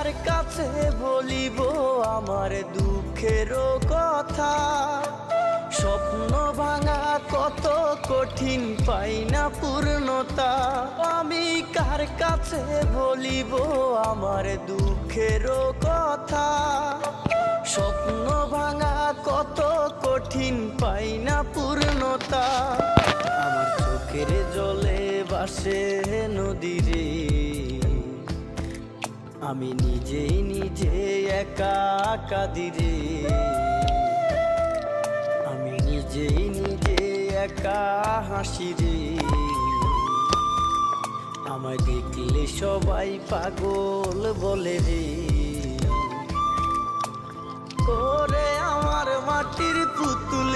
কার কাছে বলিব আমার দুঃখের কথা? স্বপ্ন ভাঙা কত কঠিন, পাই না পূর্ণতা। আমি কার কাছে বলিব আমার দুঃখের কথা? স্বপ্ন ভাঙা কত কঠিন, পাই না পূর্ণতা। আমার চোখের জলে ভাসে নদীরে, আমি নিজেই নিজে একা কাঁদিরে। আমি নিজেই নিজে একা হাসিরে। আমায় দেখলে সবাই পাগল বলে রে। ওরে আমার মাটির পুতুল।